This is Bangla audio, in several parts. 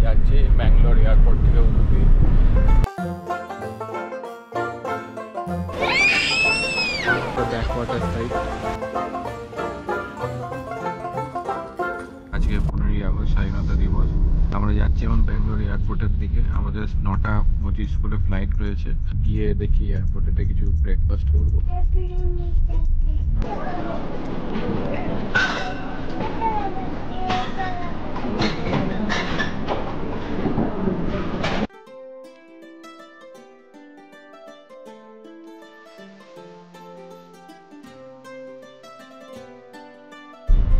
যাচ্ছি ব্যাঙ্গালোর এয়ারপোর্ট থেকে উডুপি। Backwater side. আজকে 15ই আগস্ট স্বাধীনতা দিবস। আমরা যাচ্ছি এখন ব্যাঙ্গালোর এয়ারপোর্টের দিকে। আমাদের 9:25 করে ফ্লাইট রয়েছে। গিয়ে দেখি এয়ারপোর্টেতে কিছু ব্রেকফাস্ট করবো।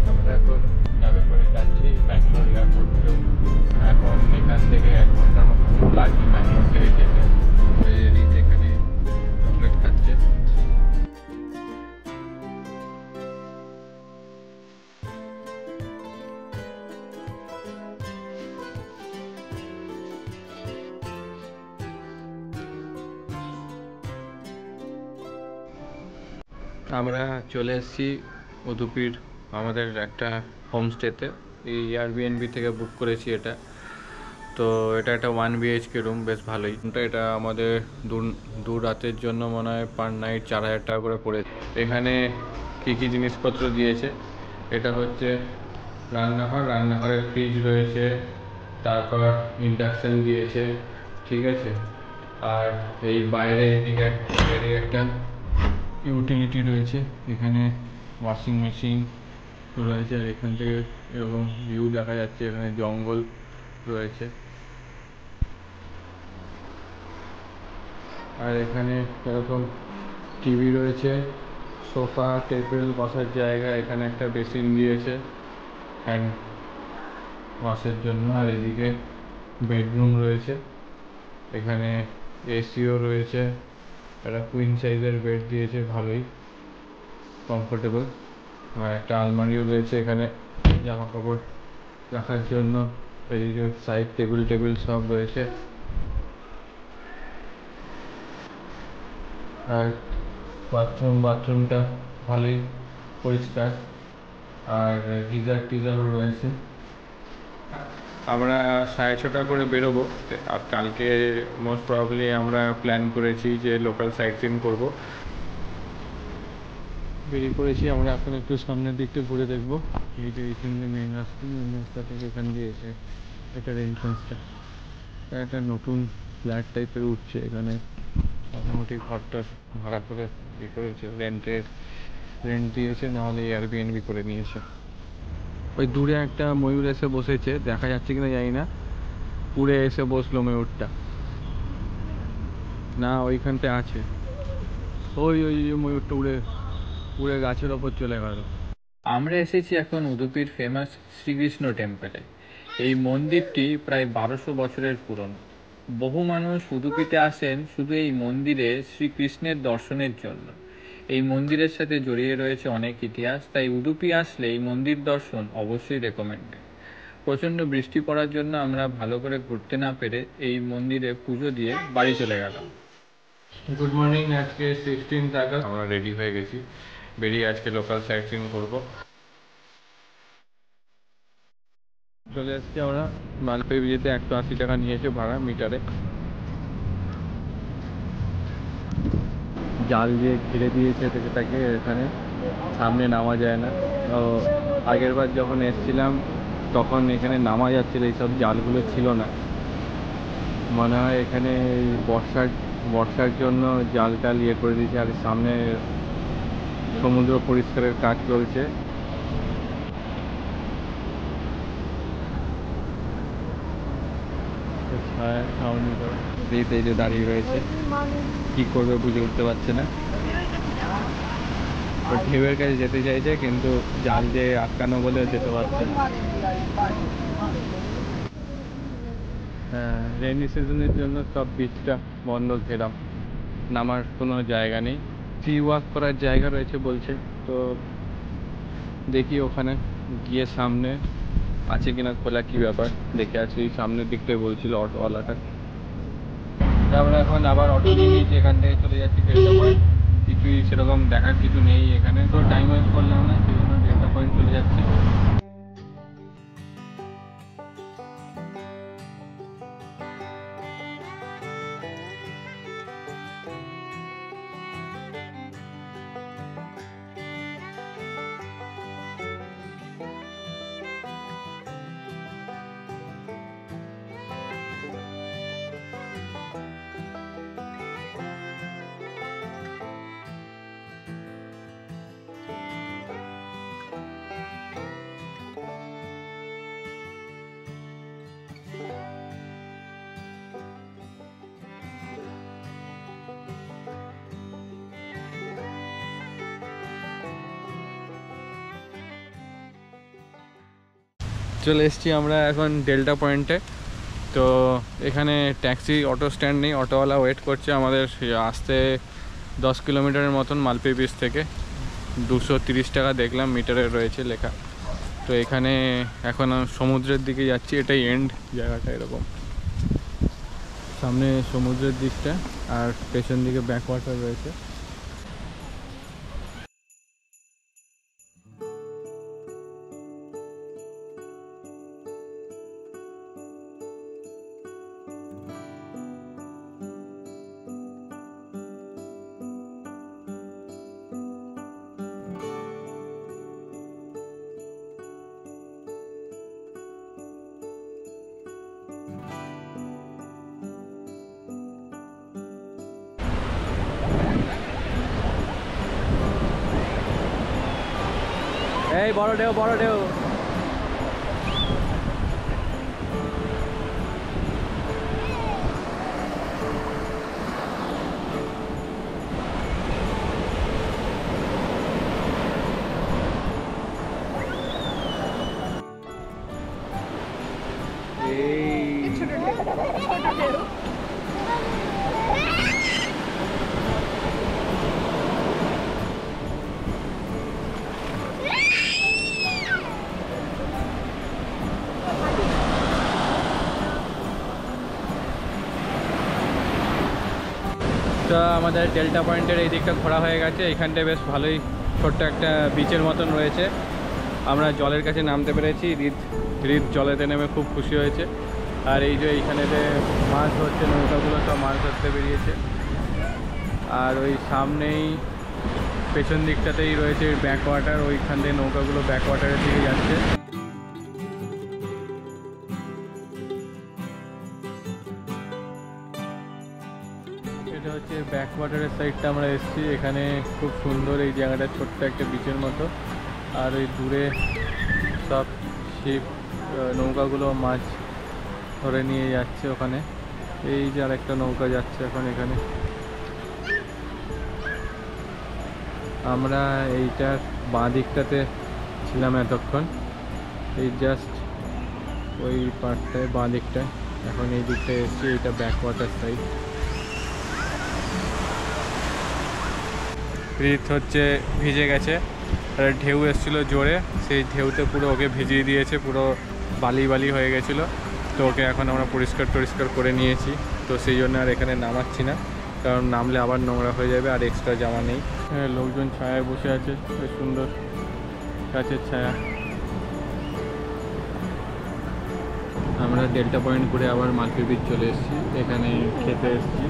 আমরা এখন যাবে করে যাচ্ছি ব্যাঙ্গালোর এয়ারপোর্ট থেকে। এখন এখান থেকে 1 ঘন্টার মতো লাগবে ব্যাঙ্গালোর থেকে যেতে। এখানে চকলেট খাচ্ছে। আমরা চলে এসেছি উদুপির আমাদের একটা হোমস্টেতে। এই এয়ারবিএনবি থেকে বুক করেছি এটা। তো এটা একটা 1 BHK রুম, বেশ ভালোই। এটা আমাদের দু রাতের জন্য মনে হয় পার নাইট 4000 টাকা করে পড়েছে। এখানে কী কী জিনিসপত্র দিয়েছে, এটা হচ্ছে রান্নাঘরের ফ্রিজ রয়েছে, তারপর ইন্ডাকশান দিয়েছে, ঠিক আছে। আর এই বাইরে এদিকে একটা ইউটিলিটি রয়েছে, এখানে ওয়াশিং মেশিন রয়েছে। আর এখান থেকে এরকম ভিউ দেখা যাচ্ছে, এখানে জঙ্গল রয়েছে। আর এখানে এরকম টিভি রয়েছে, সোফা, টেবিল, বসার জায়গা। এখানে একটা বেসিন দিয়েছে হ্যান্ড ওয়াশের জন্য। আর এদিকে বেডরুম রয়েছে, এখানে এসিও রয়েছে, একটা কুইন সাইজের বেড দিয়েছে, ভালোই কমফোর্টেবল। আর একটা আলমারিও রয়েছে এখানে জামা কাপড় রাখার জন্য। এদিকে সাইড টেবিল সব রয়েছে। আর বাথরুমটা ভালোই পরিষ্কার। আর গিজারও রয়েছে। আমরা 6:30 করে বেরোবো। আর কালকে মোস্ট প্রবাবলি আমরা প্ল্যান করেছি যে লোকাল সাইট সিন করবো। বেরিয়ে পড়েছি আমরা। এখন একটু সামনের দিকটা ঘুরে দেখবো। এইটা এইখানে মেন রাস্তা থেকে এখান দিয়ে এসে এটার এন্ট্রান্সটা। একটা নতুন ফ্ল্যাট টাইপের উঠছে এখানে। মোটামুটি ঘরটা ভাড়া করে ইয়ে করেছে, রেন্ট দিয়েছে, নাহলে এয়ারবিএনবি করে নিয়েছে। ওই দূরে একটা ময়ূর এসে বসেছে, দেখা যাচ্ছে কিনা জানি না। উড়ে এসে বসলো ময়ূরটা। না, ওইখানটায় আছে। ওই ময়ূরটা উড়ে গাছের ওপর চলে গেল। আমরা এসেছি এখন উদুপির ফেমাস শ্রীকৃষ্ণ টেম্পলে। এই মন্দিরটি প্রায় 1200 বছরের পুরনো। বহু মানুষ উদুপিতে আসেন শুধু এই মন্দিরে শ্রীকৃষ্ণের দর্শনের জন্য। এই মন্দিরের সাথে জড়িয়ে রয়েছে অনেক ইতিহাস, তাই উদুপি আসলে এই মন্দির দর্শন অবশ্যই রেকমেন্ডেড। প্রচণ্ড বৃষ্টি পড়ার জন্য আমরা ভালো করে ঘুরতে না পেরে এই মন্দিরে পুজো দিয়ে বাড়ি চলে গেলাম। Good morning. আজকে 16 আগস্ট। আমরা রেডি হয়ে গেছি, বেরিয়ে আজকে লোকাল সাইট সিন করবো। চলে এসেছি আমরা মালপে বিয়েতে। 180 টাকা নিয়েছে ভাড়া মিটারে। জাল দিয়ে ঘিরে দিয়েছে সেটাকে, এখানে সামনে নামা যায় না। তো আগের বার যখন এসেছিলাম তখন এখানে নামা যাচ্ছিল, এইসব জালগুলো ছিল না। মনে হয় এখানে বর্ষার জন্য জাল ইয়ে করে দিয়েছে। আর সামনে সমুদ্র পরিষ্কারের কাজ চলছে। দাঁড়িয়ে রয়েছে, কি করবে বুঝে উঠতে পারছে না। ঢেউয়ের কাছে যেতে চাইছে, কিন্তু জাল দিয়ে আটকানো বলে যেতে পারছে না। হ্যাঁ, রেইনি সিজনের জন্য সব বিচটা বন্ধ, ঘেরাম, নামার কোনো জায়গা নেই। সি ওয়াক করার জায়গা রয়েছে বলছে, তো দেখি ওখানে গিয়ে সামনে আছে কিনা খোলা, কি ব্যাপার দেখে আসি। সামনের দিকটাই বলছিল অটোওয়ালাটা। আমরা এখন আবার অটো নিয়ে নিয়েছি, এখান থেকে চলে যাচ্ছি ডেল্টা পয়েন্ট। কিছুই সেরকম দেখার কিছু নেই এখানে, তো টাইম ওয়েস্ট করলাম না, সেই জন্য ডেল্টা পয়েন্ট চলে যাচ্ছি। চলে এসেছি আমরা এখন ডেল্টা পয়েন্টে। তো এখানে ট্যাক্সি অটো স্ট্যান্ড নেই, অটোওয়ালা ওয়েট করছে আমাদের আসতে 10 কিলোমিটারের মতন মালপি বিচ থেকে। 230 টাকা দেখলাম মিটারে রয়েছে লেখা। তো এখানে এখন সমুদ্রের দিকে যাচ্ছি, এটাই এন্ড জায়গাটা এরকম, সামনে সমুদ্রের দিকটা আর পেছন দিকে ব্যাকওয়াটার রয়েছে। এই বড় ঢেউ, বড় ঢেউ। তো আমাদের ডেল্টা পয়েন্টের এই দিকটা ঘোরা হয়ে গেছে। এখানটায় বেশ ভালোই ছোট্ট একটা বিচের মতন রয়েছে। আমরা জলের কাছে নামতে পেরেছি, হৃদ জলেতে নেমে খুব খুশি হয়েছে। আর এই যে এইখানেতে মাছ ধরছে, নৌকাগুলো সব মাছ ধরতে বেরিয়েছে। আর ওই সামনেই পেছন দিকটাতেই রয়েছে ব্যাকওয়াটার, ওইখান থেকে নৌকাগুলো ব্যাকওয়াটারের দিকে যাচ্ছে। এটা হচ্ছে ব্যাকওয়াটারের সাইডটা আমরা এসেছি। এখানে খুব সুন্দর এই জায়গাটা, ছোট্ট একটা বিচের মতো। আর ওই দূরে সব শিপ নৌকাগুলো মাছ ধরে নিয়ে যাচ্ছে ওখানে। এই যে আরেকটা নৌকা যাচ্ছে এখন এখানে। আমরা এইটার বাঁ দিকটাতে ছিলাম এতক্ষণ, এই জাস্ট ওই পার্টটায় বাঁ দিকটায়। এখন এই দিকটায় এসেছি, এইটা ব্যাকওয়াটার সাইড। হৃদ হচ্ছে ভিজে গেছে, আর ঢেউ এসেছিলো জোরে, সেই ঢেউতে পুরো ওকে ভিজিয়ে দিয়েছে, পুরো বালি বালি হয়ে গেছিলো। তো ওকে এখন আমরা পরিষ্কার টরিষ্কার করে নিয়েছি। তো সেই জন্য আর এখানে নামাচ্ছি না, কারণ নামলে আবার নোংরা হয়ে যাবে, আর এক্সট্রা জামা নেই। লোকজন ছায়ায় বসে আছে, বেশ সুন্দর গাছের ছায়া। আমরা ডেল্টা পয়েন্ট ঘুরে আবার মালপি বিচ চলে এসেছি, এখানে খেতে এসেছি।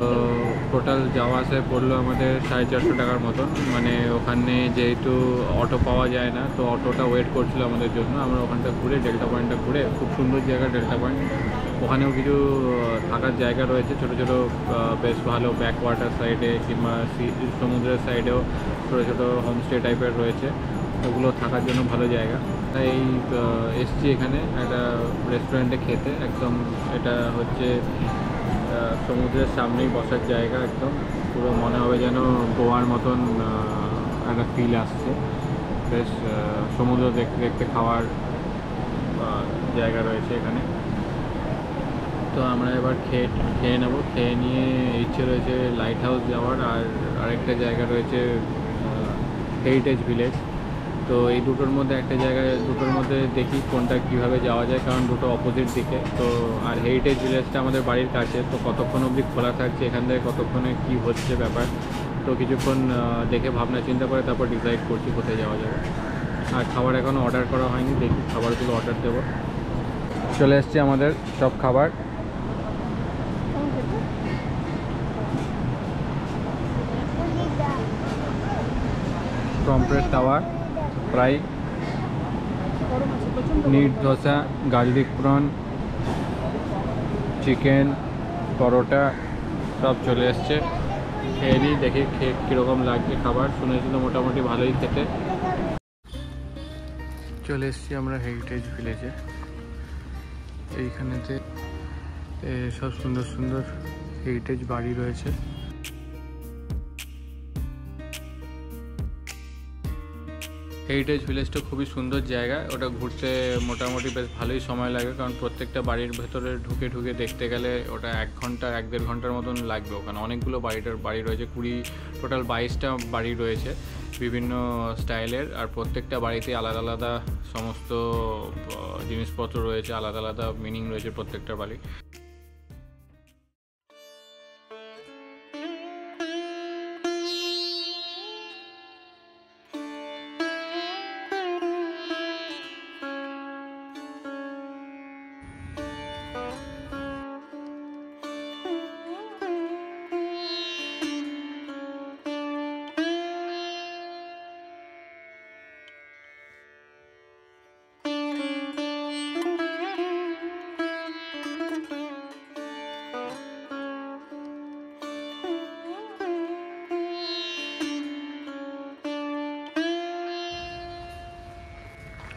তো টোটাল যাওয়া আসায় পড়লো আমাদের 450 টাকার মতন। মানে ওখানে যেহেতু অটো পাওয়া যায় না, তো অটোটা ওয়েট করছিল আমাদের জন্য। আমরা ওখানটা ঘুরে ডেল্টা পয়েন্টটা ঘুরে, খুব সুন্দর জায়গা ডেল্টা পয়েন্ট। ওখানেও কিছু থাকার জায়গা রয়েছে ছোটো ছোটো, বেশ ভালো ব্যাকওয়াটার সাইডে কিংবা সমুদ্রের সাইডেও ছোটো ছোটো হোমস্টে টাইপের রয়েছে, ওগুলো থাকার জন্য ভালো জায়গা। তাই এসছি এখানে একটা রেস্টুরেন্টে খেতে। একদম এটা হচ্ছে সমুদ্রের সামনেই বসার জায়গা, একদম পুরো মনে হবে যেন গোয়ার মতন একটা ফিল আসছে। বেশ সমুদ্র দেখতে দেখতে খাওয়ার জায়গা রয়েছে এখানে। তো আমরা এবার খেয়ে নেবো। খেয়ে নিয়ে ইচ্ছে রয়েছে লাইট হাউস যাওয়ার, আর আরেকটা জায়গা রয়েছে হেরিটেজ ভিলেজ। তো এই দুটোর মধ্যে একটা জায়গায়, দুটোর মধ্যে দেখি কোনটা কিভাবে যাওয়া যায়, কারণ দুটো অপোজিট দিকে। তো আর হেরিটেজ ভিলেজটা আমাদের বাড়ির কাছে, তো কতক্ষণ অবধি খোলা থাকছে, এখান থেকে কতক্ষণে কি হচ্ছে ব্যাপার। তো কিছুক্ষণ দেখে ভাবনা চিন্তা করে তারপর ডিসাইড করছি কোথায় যাওয়া যাবে। আর খাবার এখনও অর্ডার করা হয়নি, দেখি খাবারগুলো অর্ডার দেবো। চলে এসছে আমাদের সব খাবার। পমফ্রেট তাওয়া ফ্রাই, নিট dosa, garlic prawn, chicken, paratha সব চলে এসছে। খেয়ে নিই, দেখি খেয়ে কীরকম লাগছে খাবার। শুনেছিল মোটামুটি ভালোই খেতে। চলে এসছি আমরা হেরিটেজ ভিলেজে। এইখানেতে সব সুন্দর সুন্দর হেরিটেজ বাড়ি রয়েছে। হেরিটেজ ভিলেজটা খুবই সুন্দর জায়গা, ওটা ঘুরতে মোটামুটি বেশ ভালোই সময় লাগে, কারণ প্রত্যেকটা বাড়ির ভেতরে ঢুকে ঢুকে দেখতে গেলে ওটা 1-1.5 ঘন্টার মতন লাগবে। ওখানে অনেকগুলো বাড়ি রয়েছে, টোটাল 22টা বাড়ি রয়েছে বিভিন্ন স্টাইলের, আর প্রত্যেকটা বাড়িতে আলাদা আলাদা সমস্ত জিনিসপত্র রয়েছে, আলাদা আলাদা মিনিং রয়েছে প্রত্যেকটা বাড়ি।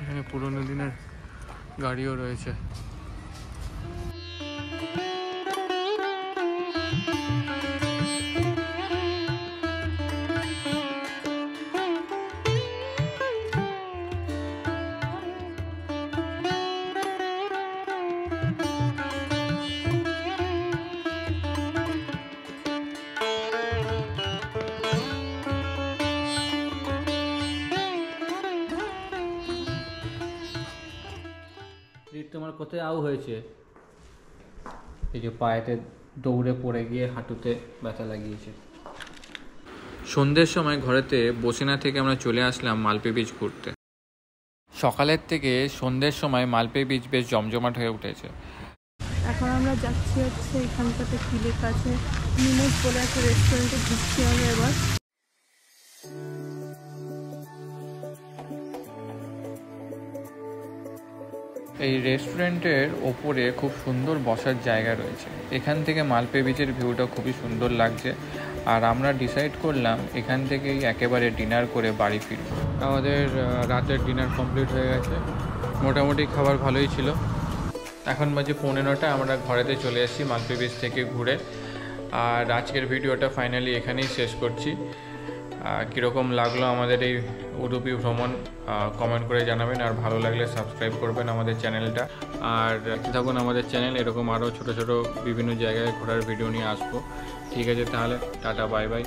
এখানে পুরোনো দিনের গাড়িও রয়েছে। তোমার কোথায় আউ হয়েছে? এই যে পায়েতে দৌড়ে পড়ে গিয়ে হাঁটুতে ব্যথা লাগিয়েছে। সন্ধ্যের সময় ঘরেতে বসিনা থেকে আমরা চলে আসলাম মালপে বিচ ঘুরতে। সকালের থেকে সন্ধ্যের সময় মালপে বিচ বেশ জমজমাট হয়ে উঠেছে। এখন আমরা যাচ্ছি হচ্ছে এখানটাতে কিলের কাছে নিমোজ বলে একটা রেস্টুরেন্টে ঢুকছি আমরা এবার। এই রেস্টুরেন্টের ওপরে খুব সুন্দর বসার জায়গা রয়েছে, এখান থেকে মালপে বিচের ভিউটা খুবই সুন্দর লাগছে। আর আমরা ডিসাইড করলাম এখান থেকেই একেবারে ডিনার করে বাড়ি ফিরব। আমাদের রাতের ডিনার কমপ্লিট হয়ে গেছে, মোটামুটি খাবার ভালোই ছিল। এখন বাজে 9:15, আমরা ঘরেতে চলে এসেছি মালপে বিচ থেকে ঘুরে। আর আজকের ভিডিওটা ফাইনালি এখানেই শেষ করছি। কীরকম লাগলো আমাদের এই উডুপি ভ্রমণ কমেন্ট করে জানাবেন, আর ভালো লাগলে সাবস্ক্রাইব করবেন আমাদের চ্যানেলটা। আর থাকুন আমাদের চ্যানেল, এরকম আরও ছোটো ছোটো বিভিন্ন জায়গায় ঘোরার ভিডিও নিয়ে আসবো। ঠিক আছে, তাহলে টাটা, বাই বাই।